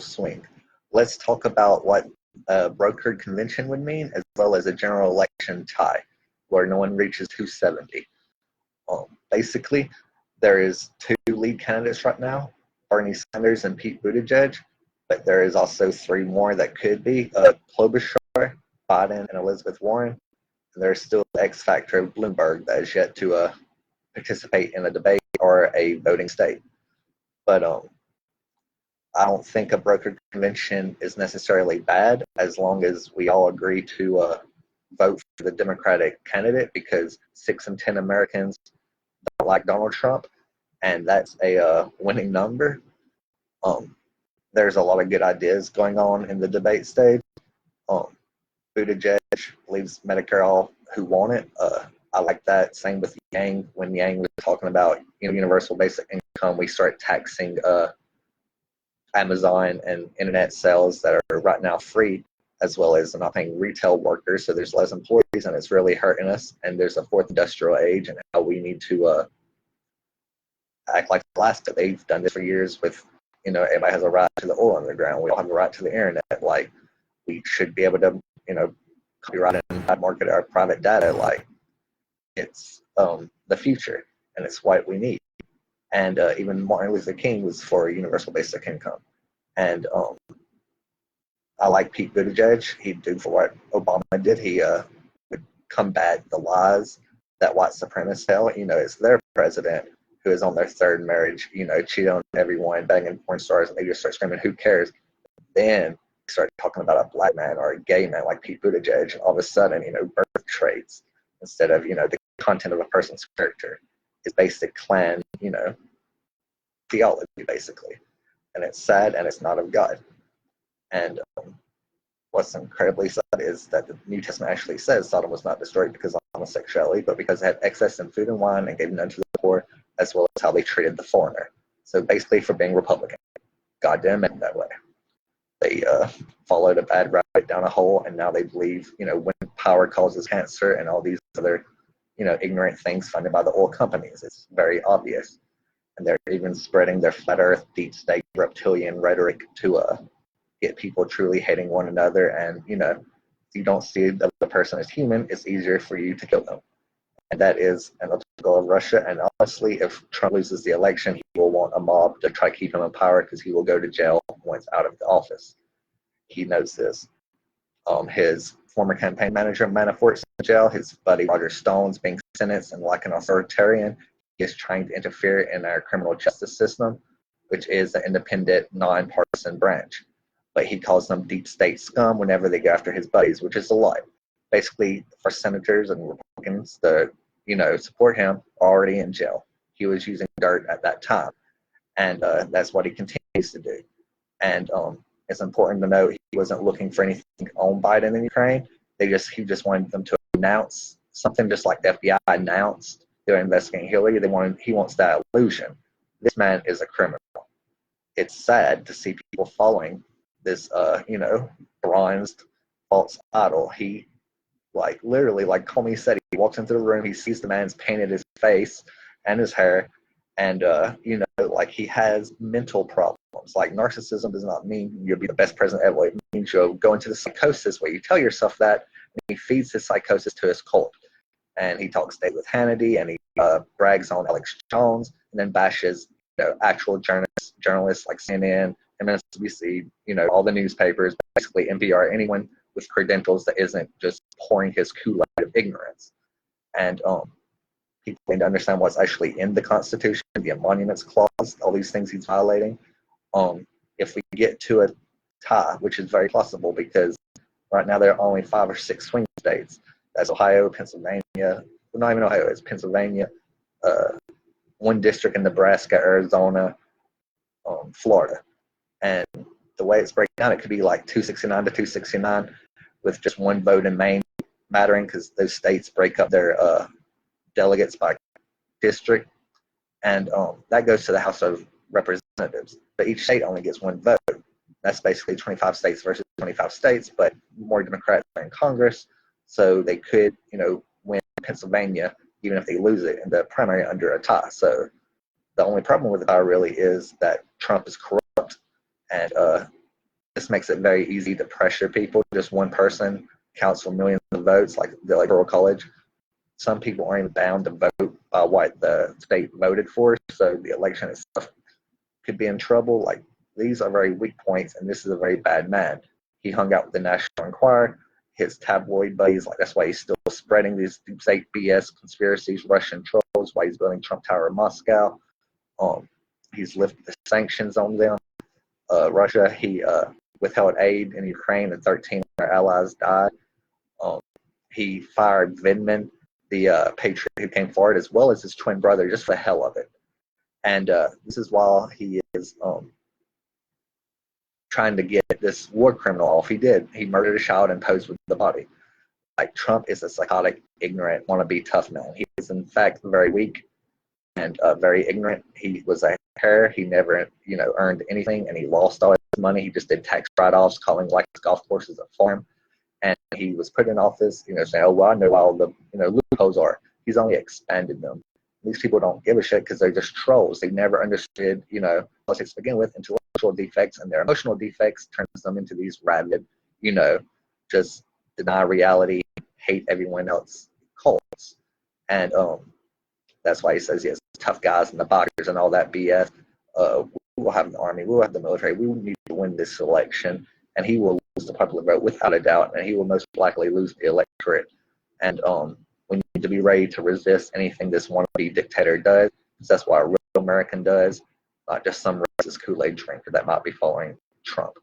swing. Let's talk about what a brokered convention would mean, as well as a general election tie, where no one reaches 270. Basically, there is two lead candidates right now, Bernie Sanders and Pete Buttigieg, but there is also three more that could be Klobuchar, Biden, and Elizabeth Warren. And there's still the X factor of Bloomberg that is yet to participate in a debate or a voting state. But I don't think a brokered convention is necessarily bad as long as we all agree to vote for the Democratic candidate, because 6 in 10 Americans don't like Donald Trump, and that's a winning number. There's a lot of good ideas going on in the debate stage. Buttigieg leaves Medicare all who want it. I like that. Same with Yang. When Yang was talking about universal basic income, we start taxing Amazon and internet sales that are right now free, as well as not paying retail workers. So there's less employees, and it's really hurting us. And there's a fourth industrial age, and how we need to act like Alaska. They've done this for years with, everybody has a right to the oil underground. We all have a right to the internet. Like, we should be able to, copyright and market our private data. Like, it's the future, and it's what we need. And even Martin Luther King was for universal basic income. And I like Pete Buttigieg. He'd do for what Obama did. He would combat the lies that white supremacists tell. It's their president who is on their third marriage, cheating on everyone, banging porn stars, and they just start screaming, "Who cares?" Then start talking about a black man or a gay man like Pete Buttigieg, and all of a sudden, birth traits instead of, the content of a person's character is basic Klan, theology, basically. And it's sad, and it's not of God. And what's incredibly sad is that the New Testament actually says Sodom was not destroyed because of homosexuality, but because it had excess in food and wine and gave none to the poor, as well as how they treated the foreigner. So basically, for being Republican, God didn't make that way. They followed a bad route down a hole, and now they believe, when power causes cancer and all these other, ignorant things funded by the oil companies. It's very obvious. And they're even spreading their flat earth, deep state, reptilian rhetoric to get people truly hating one another. And, if you don't see the other person as human, it's easier for you to kill them. And that is an goal of Russia. And honestly, if Trump loses the election, he will want a mob to try to keep him in power, because he will go to jail once out of the office. He knows this. His former campaign manager, Manafort's in jail. His buddy, Roger Stone's being sentenced, and like an authoritarian, he is trying to interfere in our criminal justice system, which is an independent, non-partisan branch. But he calls them deep state scum whenever they go after his buddies, which is a lie. Basically, for senators and Republicans that, support him are already in jail. He was using dirt at that time. And that's what he continues to do. And it's important to note he wasn't looking for anything on Biden in Ukraine. He just wanted them to announce something, just like the FBI announced they're investigating Hillary. He wants that illusion. This man is a criminal. It's sad to see people following this, bronzed false idol. He, literally, like Comey said, he walks into the room, he sees the man's painted his face and his hair, and, he has mental problems. Like, narcissism does not mean you'll be the best president ever. It means you'll go into the psychosis where you tell yourself that, and he feeds his psychosis to his cult. And he talks daily with Hannity, and he brags on Alex Jones, and then bashes, actual journalists like CNN, MSNBC, all the newspapers, basically NPR, anyone with credentials that isn't just pouring his Kool-Aid of ignorance. And people need to understand what's actually in the Constitution, the Emoluments Clause, all these things he's violating. If we get to a tie, which is very possible because right now there are only 5 or 6 swing states. That's Ohio, Pennsylvania, well, not even Ohio, it's Pennsylvania, one district in Nebraska, Arizona, Florida. And the way it's breaking down, it could be like 269 to 269 with just one vote in Maine mattering, because those states break up their delegates by district. And that goes to the House of Representatives. But each state only gets one vote. That's basically 25 states versus 25 states, but more Democrats are in Congress. So they could, win Pennsylvania, even if they lose it in the primary under a tie. So the only problem with the tie really is that Trump is corrupt, and this makes it very easy to pressure people. Just one person counts for millions of votes, like the Electoral College. Some people aren't even bound to vote by what the state voted for, so the election itself could be in trouble. Like, these are very weak points, and this is a very bad man. He hung out with the National Enquirer, his tabloid buddies. Like, that's why he's still spreading these deep state BS conspiracies, Russian trolls, why he's building Trump Tower in Moscow. He's lifted the sanctions on them. Russia, he withheld aid in Ukraine, and 13 of their allies died. He fired Vindman, the patriot who came forward, as well as his twin brother, just for the hell of it. And this is while he is trying to get this war criminal off. He murdered a child and posed with the body. Like, Trump is a psychotic, ignorant, wannabe tough man. He is, in fact, very weak and very ignorant. He was a terror. He never, earned anything, and he lost all his money. He just did tax write-offs, calling like golf courses a farm. And he was put in office, saying, "Oh, well, I know all the, loopholes are." He's only expanded them. These people don't give a shit because they're just trolls. They never understood, politics to begin with, intellectual defects, and their emotional defects turns them into these rabid, just deny reality, hate everyone else cults. And that's why he says he has tough guys and the boxers and all that BS. We will have the army, we will have the military. We will need to win this election, and he will lose the popular vote without a doubt, and he will most likely lose the electorate. And we need to be ready to resist anything this wannabe dictator does, because that's what a real American does, not just some racist Kool-Aid drinker that might be following Trump.